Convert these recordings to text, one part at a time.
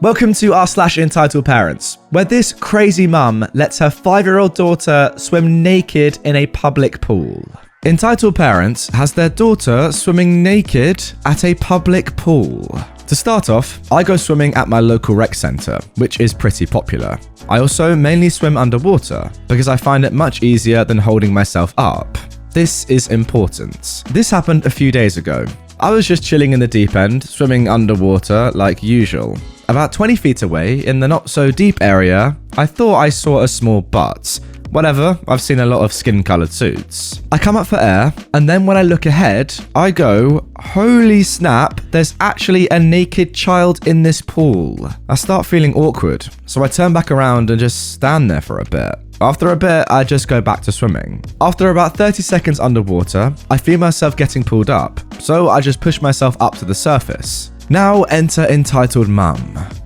Welcome to r/EntitledParents, where this crazy mum lets her 5-year-old daughter swim naked in a public pool. Entitled Parents has their daughter swimming naked at a public pool. To start off, I go swimming at my local rec centre, which is pretty popular. I also mainly swim underwater, because I find it much easier than holding myself up. This is important. This happened a few days ago. I was just chilling in the deep end, swimming underwater like usual. About 20 feet away, in the not-so-deep area, I thought I saw a small butt. Whatever, I've seen a lot of skin-coloured suits. I come up for air, and then when I look ahead, I go, holy snap, there's actually a naked child in this pool. I start feeling awkward, so I turn back around and just stand there for a bit. After a bit, I just go back to swimming. After about 30 seconds underwater, I feel myself getting pulled up, so I just push myself up to the surface. Now enter entitled mum.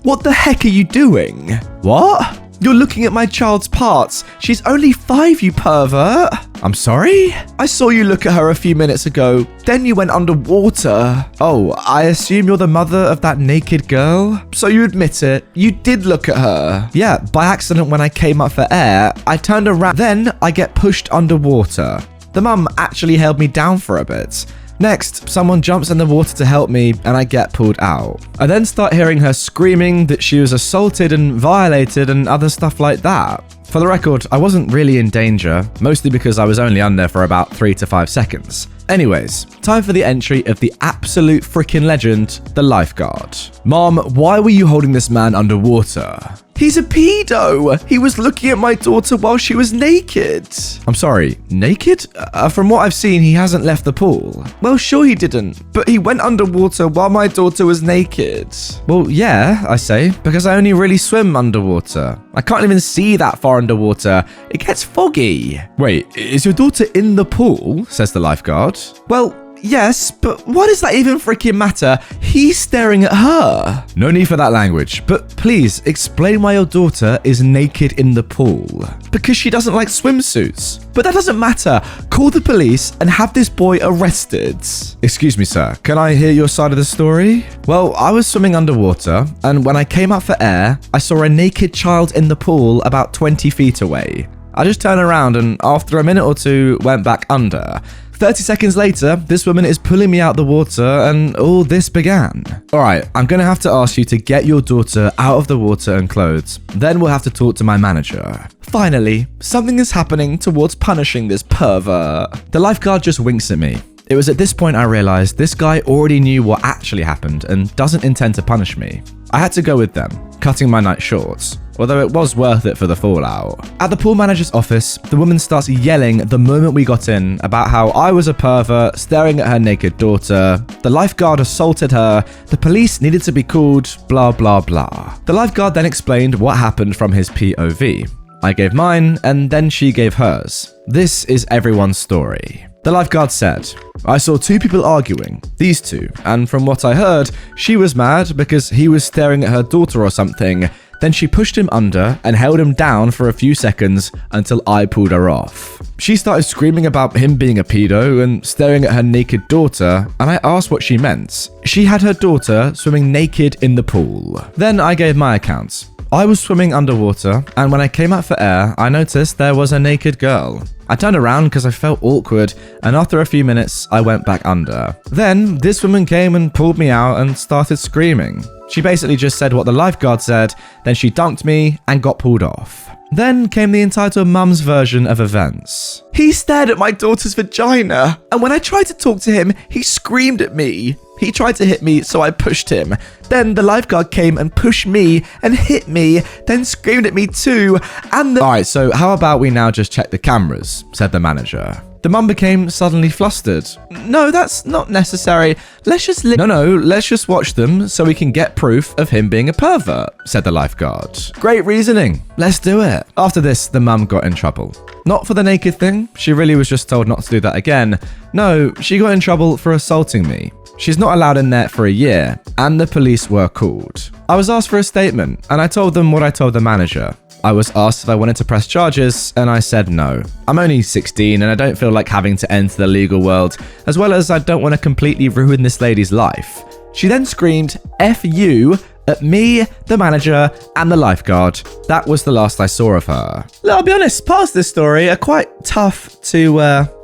What the heck are you doing? What? You're looking at my child's parts. She's only 5, you pervert. I'm sorry? I saw you look at her a few minutes ago. Then you went underwater. Oh, I assume you're the mother of that naked girl? So you admit it. You did look at her. Yeah, by accident when I came up for air, I turned around. Then I get pushed underwater. The mum actually held me down for a bit. Next, someone jumps in the water to help me and I get pulled out. I then start hearing her screaming that she was assaulted and violated and other stuff like that. For the record, I wasn't really in danger, mostly because I was only under for about 3 to 5 seconds. Anyways, time for the entry of the absolute freaking legend, the lifeguard. Mom, why were you holding this man underwater? He's a pedo! He was looking at my daughter while she was naked. I'm sorry, naked? From what I've seen, he hasn't left the pool. Well, sure he didn't, but he went underwater while my daughter was naked. Well, yeah, I say, because I only really swim underwater. I can't even see that far underwater. It gets foggy. Wait, is your daughter in the pool? Says the lifeguard. Well, yes, but what does that even freaking matter? He's staring at her. No need for that language, but please explain why your daughter is naked in the pool. Because she doesn't like swimsuits. But that doesn't matter. Call the police and have this boy arrested. Excuse me, sir. Can I hear your side of the story? Well, I was swimming underwater, and when I came up for air, I saw a naked child in the pool about 20 feet away. I just turned around and after a minute or two went back under. 30 seconds later, this woman is pulling me out the water and all this began. Alright, I'm gonna have to ask you to get your daughter out of the water and clothes. Then we'll have to talk to my manager. Finally, something is happening towards punishing this pervert. The lifeguard just winks at me. It was at this point I realized this guy already knew what actually happened and doesn't intend to punish me. I had to go with them, cutting my night shorts, although it was worth it for the fallout. At the pool manager's office, the woman starts yelling the moment we got in about how I was a pervert staring at her naked daughter, the lifeguard assaulted her, the police needed to be called, blah blah blah. The lifeguard then explained what happened from his POV. I gave mine, and then she gave hers. This is everyone's story. The lifeguard said, I saw 2 people arguing, these 2, and from what I heard, she was mad because he was staring at her daughter or something. Then she pushed him under and held him down for a few seconds until I pulled her off. She started screaming about him being a pedo and staring at her naked daughter, and I asked what she meant. She had her daughter swimming naked in the pool. Then I gave my account. I was swimming underwater, and when I came up for air, I noticed there was a naked girl. I turned around because I felt awkward, and after a few minutes, I went back under. Then, this woman came and pulled me out and started screaming. She basically just said what the lifeguard said, then she dunked me and got pulled off. Then came the entitled mum's version of events. He stared at my daughter's vagina, and when I tried to talk to him, he screamed at me. He tried to hit me, so I pushed him. Then the lifeguard came and pushed me and hit me, then screamed at me too, and Alright, so how about we now just check the cameras, said the manager. The mum became suddenly flustered. No, that's not necessary. Let's just let's just watch them so we can get proof of him being a pervert, said the lifeguard. Great reasoning. Let's do it. After this, the mum got in trouble. Not for the naked thing. She really was just told not to do that again. No, she got in trouble for assaulting me. She's not allowed in there for a year, and the police were called. I was asked for a statement, and I told them what I told the manager. I was asked if I wanted to press charges, and I said no. I'm only 16 and I don't feel like having to enter the legal world, as well as I don't want to completely ruin this lady's life. She then screamed, "F you," at me, the manager, and the lifeguard. That was the last I saw of her. Look, I'll be honest, parts of this story are quite tough to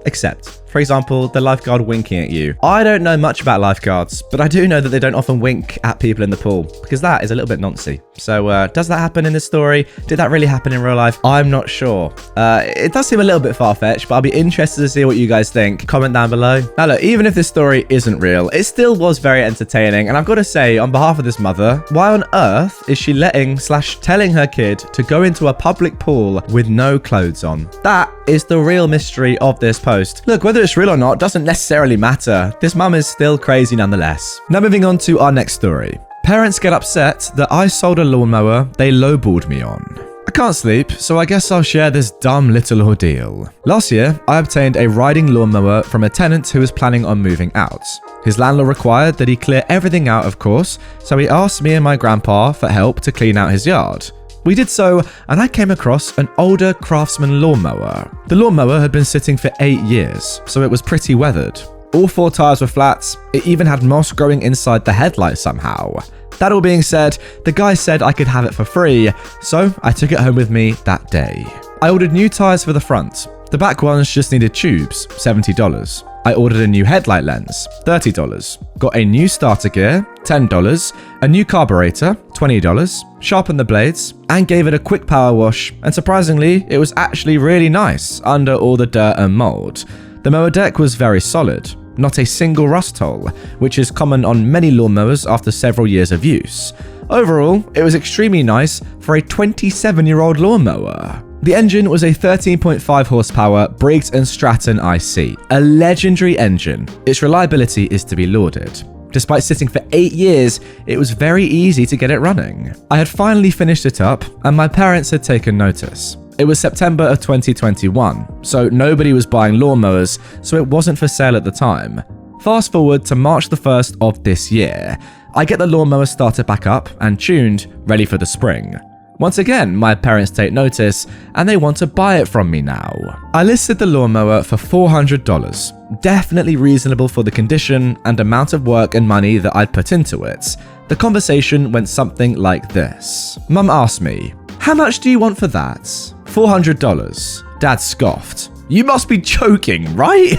accept. For example, the lifeguard winking at you. I don't know much about lifeguards, but I do know that they don't often wink at people in the pool, because that is a little bit noncy. So does that happen in this story? Did that really happen in real life? I'm not sure. It does seem a little bit far-fetched, but I'll be interested to see what you guys think. Comment down below. Now look, even if this story isn't real, it still was very entertaining, and I've got to say, on behalf of this mother, why on earth is she telling her kid to go into a public pool with no clothes on? That is the real mystery of this post. Look, whether it's real or not doesn't necessarily matter. This mum is still crazy nonetheless. Now moving on to our next story. Parents get upset that I sold a lawnmower they lowballed me on. I can't sleep, so I guess I'll share this dumb little ordeal. Last year, I obtained a riding lawnmower from a tenant who was planning on moving out. His landlord required that he clear everything out, of course, so he asked me and my grandpa for help to clean out his yard. We did so, and I came across an older Craftsman lawnmower. The lawnmower had been sitting for 8 years, so it was pretty weathered. All 4 tires were flat. It even had moss growing inside the headlight somehow. That all being said, the guy said I could have it for free, so I took it home with me that day. I ordered new tires for the front. The back ones just needed tubes, $70. I ordered a new headlight lens, $30. Got a new starter gear, $10. A new carburetor, $20. Sharpened the blades, and gave it a quick power wash, and surprisingly, it was actually really nice under all the dirt and mold. The mower deck was very solid. Not a single rust hole, which is common on many lawnmowers after several years of use. Overall, it was extremely nice for a 27-year-old lawnmower. The engine was a 13.5 horsepower Briggs & Stratton IC, a legendary engine. Its reliability is to be lauded. Despite sitting for 8 years, it was very easy to get it running. I had finally finished it up, and my parents had taken notice. It was September of 2021, so nobody was buying lawnmowers, so it wasn't for sale at the time. Fast forward to March the 1st of this year. I get the lawnmower started back up and tuned, ready for the spring. Once again, my parents take notice, and they want to buy it from me now. I listed the lawnmower for $400. Definitely reasonable for the condition and amount of work and money that I'd put into it. The conversation went something like this. Mum asked me, "How much do you want for that?" $400. Dad scoffed. "You must be joking, right?"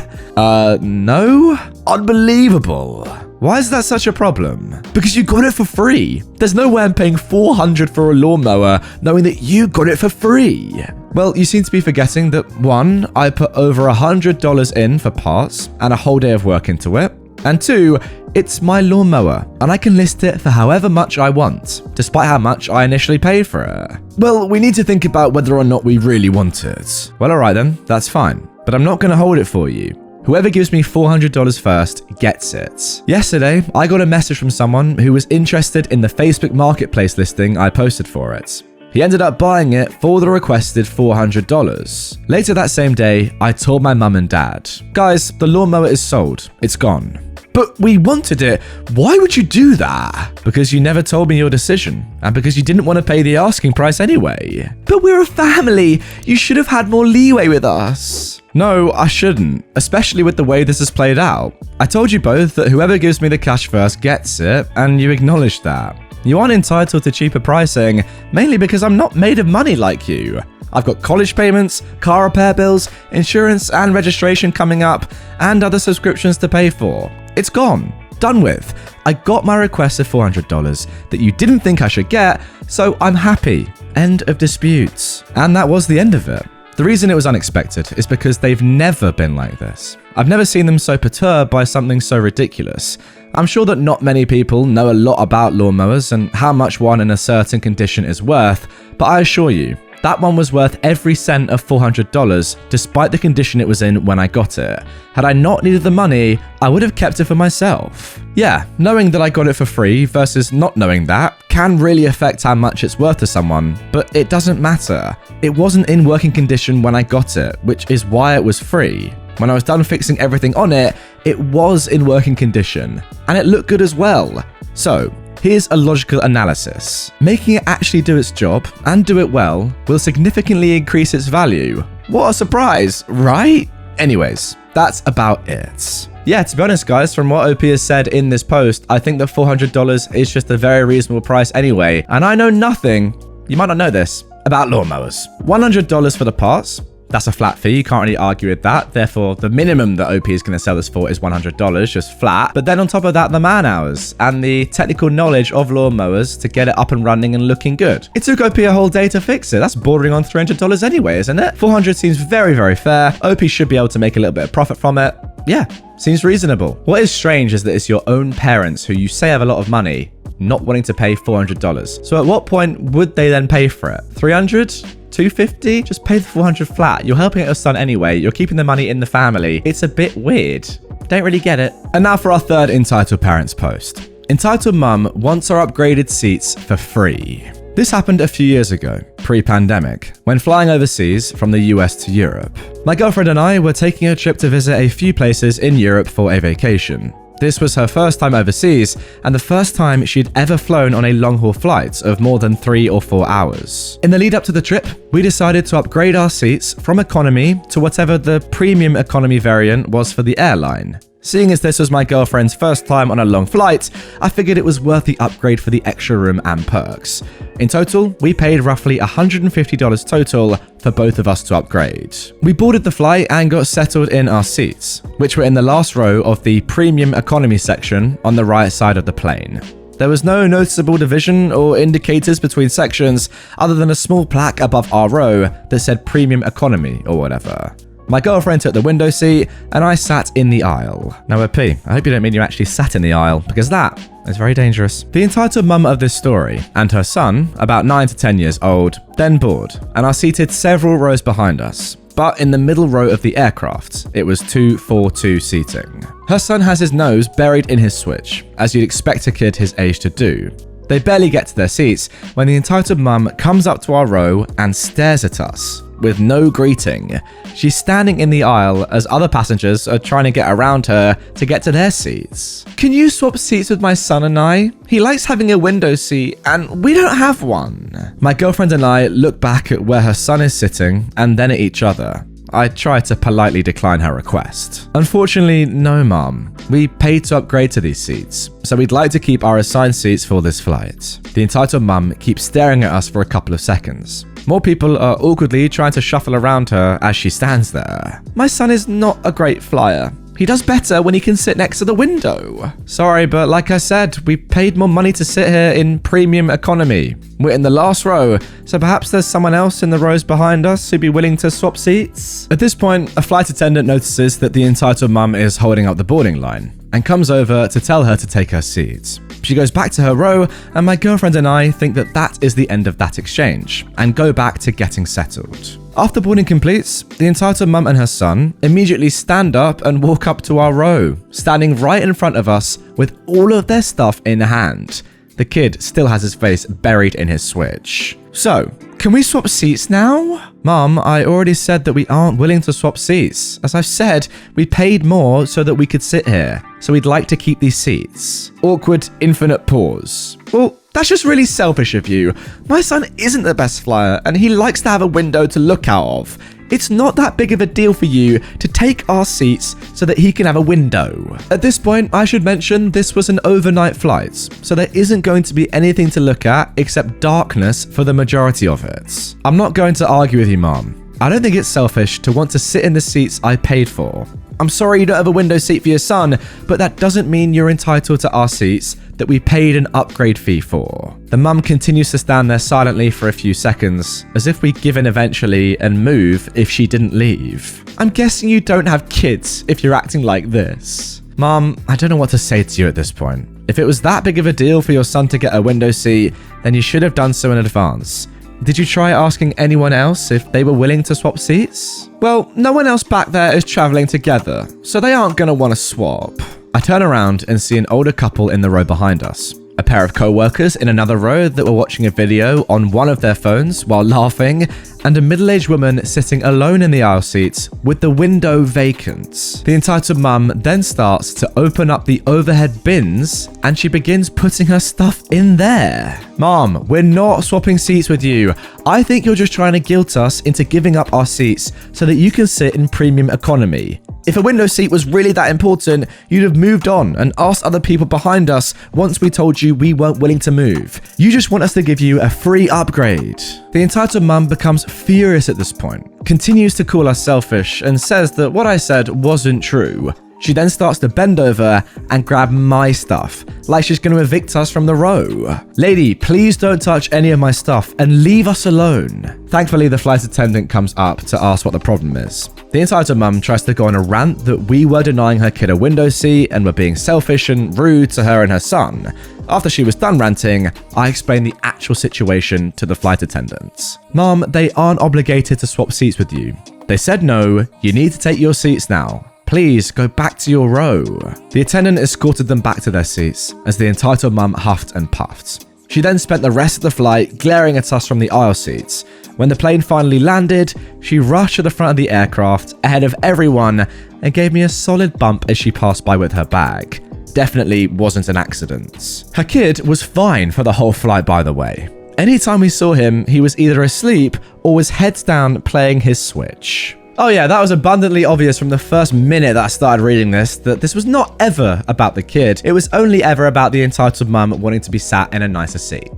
No? Unbelievable. Why is that such a problem? Because you got it for free. There's no way I'm paying $400 for a lawnmower knowing that you got it for free. Well, you seem to be forgetting that 1, I put over $100 in for parts and a whole day of work into it. And 2, it's my lawnmower, and I can list it for however much I want, despite how much I initially paid for it. Well, we need to think about whether or not we really want it. Well, alright then, that's fine, but I'm not going to hold it for you. Whoever gives me $400 first gets it. Yesterday, I got a message from someone who was interested in the Facebook Marketplace listing I posted for it. He ended up buying it for the requested $400. Later that same day, I told my mum and dad, "Guys, the lawnmower is sold. It's gone." "But we wanted it. Why would you do that?" "Because you never told me your decision, and because you didn't want to pay the asking price anyway." "But we're a family. You should have had more leeway with us." "No, I shouldn't, especially with the way this has played out. I told you both that whoever gives me the cash first gets it, and you acknowledged that. You aren't entitled to cheaper pricing, mainly because I'm not made of money like you. I've got college payments, car repair bills, insurance and registration coming up, and other subscriptions to pay for. It's gone. Done with. I got my requested $400 that you didn't think I should get, so I'm happy. End of disputes." And that was the end of it. The reason it was unexpected is because they've never been like this. I've never seen them so perturbed by something so ridiculous. I'm sure that not many people know a lot about lawnmowers and how much one in a certain condition is worth, but I assure you, that one was worth every cent of $400 despite the condition it was in when I got it. Had I not needed the money, I would have kept it for myself. Yeah, knowing that I got it for free versus not knowing that can really affect how much it's worth to someone, but it doesn't matter. It wasn't in working condition when I got it, which is why it was free. When I was done fixing everything on it, it was in working condition, and it looked good as well. So, here's a logical analysis. Making it actually do its job, and do it well, will significantly increase its value. What a surprise, right? Anyways, that's about it. Yeah, to be honest, guys, from what OP has said in this post, I think that $400 is just a very reasonable price anyway. And I know nothing, you might not know this, about lawnmowers. $100 for the parts. That's a flat fee. You can't really argue with that. Therefore, the minimum that OP is going to sell this for is $100, just flat. But then on top of that, the man hours and the technical knowledge of lawnmowers to get it up and running and looking good. It took OP a whole day to fix it. That's bordering on $300 anyway, isn't it? $400 seems very, very fair. OP should be able to make a little bit of profit from it. Yeah, seems reasonable. What is strange is that it's your own parents who you say have a lot of money not wanting to pay $400. So at what point would they then pay for it? $300? $250? Just pay the $400 flat. You're helping out your son anyway. You're keeping the money in the family. It's a bit weird. Don't really get it. And now for our third Entitled Parents post. Entitled Mum wants our upgraded seats for free. This happened a few years ago, pre-pandemic, when flying overseas from the US to Europe. My girlfriend and I were taking a trip to visit a few places in Europe for a vacation. This was her first time overseas, and the first time she'd ever flown on a long-haul flight of more than 3 or 4 hours. In the lead up to the trip, we decided to upgrade our seats from economy to whatever the premium economy variant was for the airline. Seeing as this was my girlfriend's first time on a long flight, I figured it was worth the upgrade for the extra room and perks. In total, we paid roughly $150 total for both of us to upgrade. We boarded the flight and got settled in our seats, which were in the last row of the premium economy section on the right side of the plane. There was no noticeable division or indicators between sections other than a small plaque above our row that said premium economy or whatever. My girlfriend took the window seat, and I sat in the aisle. Now, OP, I hope you don't mean you actually sat in the aisle, because that is very dangerous. The entitled mum of this story and her son, about 9 to 10 years old, then board, and are seated several rows behind us. But in the middle row of the aircraft, it was 2-4-2 seating. Her son has his nose buried in his switch, as you'd expect a kid his age to do. They barely get to their seats when the entitled mum comes up to our row and stares at us with no greeting. She's standing in the aisle as other passengers are trying to get around her to get to their seats. Can you swap seats with my son and I? He likes having a window seat and we don't have one. My girlfriend and I look back at where her son is sitting and then at each other. I try to politely decline her request. Unfortunately, no mum. We paid to upgrade to these seats, so we'd like to keep our assigned seats for this flight. The entitled mum keeps staring at us for a couple of seconds. More people are awkwardly trying to shuffle around her as she stands there. My son is not a great flyer. He does better when he can sit next to the window. Sorry, but like I said, we paid more money to sit here in premium economy. We're in the last row, so perhaps there's someone else in the rows behind us who'd be willing to swap seats? At this point, a flight attendant notices that the entitled mum is holding up the boarding line and comes over to tell her to take her seat. She goes back to her row, and my girlfriend and I think that that is the end of that exchange and go back to getting settled. After boarding completes, the entitled mum and her son immediately stand up and walk up to our row, standing right in front of us with all of their stuff in hand. The kid still has his face buried in his switch. So, can we swap seats now? Mum, I already said that we aren't willing to swap seats. As I've said, we paid more so that we could sit here. So we'd like to keep these seats. Awkward, infinite pause. Well, that's just really selfish of you. My son isn't the best flyer, and he likes to have a window to look out of. It's not that big of a deal for you to take our seats so that he can have a window. At this point, I should mention this was an overnight flight, so there isn't going to be anything to look at except darkness for the majority of it. I'm not going to argue with you, Mom. I don't think it's selfish to want to sit in the seats I paid for. I'm sorry you don't have a window seat for your son, but that doesn't mean you're entitled to our seats that we paid an upgrade fee for. The mum continues to stand there silently for a few seconds, as if we'd give in eventually and move if she didn't leave. I'm guessing you don't have kids if you're acting like this. Mum, I don't know what to say to you at this point. If it was that big of a deal for your son to get a window seat, then you should have done so in advance. Did you try asking anyone else if they were willing to swap seats? Well, no one else back there is traveling together, so they aren't going to want to swap. I turn around and see an older couple in the row behind us, A pair of co-workers in another row that were watching a video on one of their phones while laughing, and a middle-aged woman sitting alone in the aisle seats with the window vacant. The entitled mum then starts to open up the overhead bins and she begins putting her stuff in there. Mom, we're not swapping seats with you. I think you're just trying to guilt us into giving up our seats so that you can sit in premium economy. If a window seat was really that important, you'd have moved on and asked other people behind us once we told you we weren't willing to move. You just want us to give you a free upgrade. The entitled mum becomes furious at this point, continues to call us selfish, and says that what I said wasn't true. She then starts to bend over and grab my stuff, like she's going to evict us from the row. Lady, please don't touch any of my stuff and leave us alone. Thankfully, the flight attendant comes up to ask what the problem is. The entitled mum tries to go on a rant that we were denying her kid a window seat and were being selfish and rude to her and her son. After she was done ranting, I explained the actual situation to the flight attendants. Mom, they aren't obligated to swap seats with you. They said no, you need to take your seats now. Please go back to your row. The attendant escorted them back to their seats as the entitled mum huffed and puffed. She then spent the rest of the flight glaring at us from the aisle seats. When the plane finally landed, she rushed to the front of the aircraft ahead of everyone and gave me a solid bump as she passed by with her bag. Definitely wasn't an accident. Her kid was fine for the whole flight, by the way. Anytime we saw him, he was either asleep or was heads down playing his Switch. Oh yeah, that was abundantly obvious from the first minute that I started reading this, that this was not ever about the kid. It was only ever about the entitled mum wanting to be sat in a nicer seat.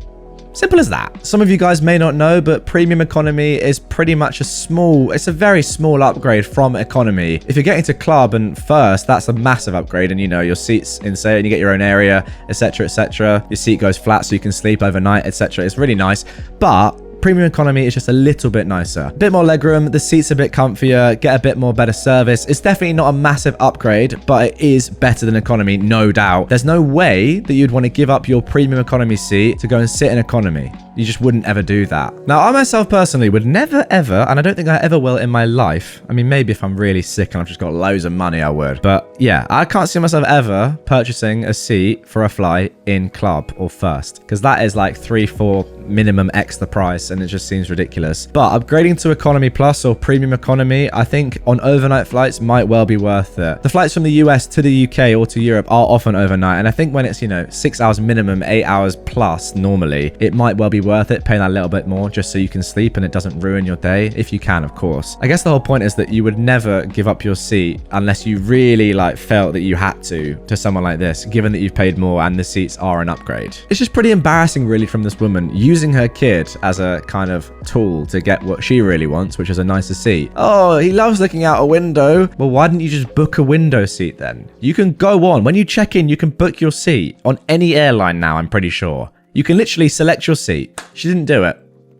Simple as that. Some of you guys may not know, but premium economy is pretty much it's a very small upgrade from economy. If you're getting to club and first, that's a massive upgrade, and you know, your seat's insane, you get your own area, etc, etc. Your seat goes flat so you can sleep overnight, etc. It's really nice, but premium economy is just a little bit nicer. A bit more legroom, the seat's a bit comfier, get a bit more better service. It's definitely not a massive upgrade, but it is better than economy, no doubt. There's no way that you'd want to give up your premium economy seat to go and sit in economy. You just wouldn't ever do that. Now, I myself personally would never ever, and I don't think I ever will in my life. I mean, maybe if I'm really sick and I've just got loads of money, I would. But yeah, I can't see myself ever purchasing a seat for a flight in club or first, because that is like 3-4 minimum X the price, and it just seems ridiculous. But upgrading to economy plus or premium economy, I think on overnight flights might well be worth it. The flights from the US to the UK or to Europe are often overnight, and I think when it's, you know, 6 hours minimum, 8 hours plus normally, it might well be worth it, paying that little bit more just so you can sleep and it doesn't ruin your day, if you can, of course. I guess the whole point is that you would never give up your seat unless you really felt that you had to someone like this, given that you've paid more and the seats are an upgrade. It's just pretty embarrassing really from this woman using her kid as a kind of tool to get what she really wants, which is a nicer seat. Oh, he loves looking out a window. Well, why didn't you just book a window seat then? You can go on. When you check in, you can book your seat on any airline now, I'm pretty sure. You can literally select your seat. She didn't do it.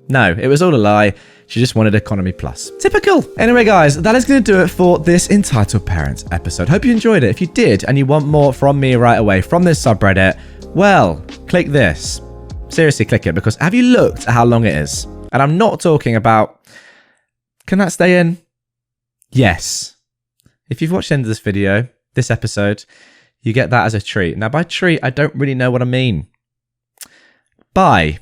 No, it was all a lie. She just wanted economy plus. Typical. Anyway, guys, that is going to do it for this Entitled Parents episode. Hope you enjoyed it. If you did and you want more from me right away from this subreddit, well, click this. Seriously, click it, because have you looked at how long it is? And I'm not talking about... Can that stay in? Yes. If you've watched the end of this video, this episode, you get that as a treat. Now, by treat, I don't really know what I mean. Bye.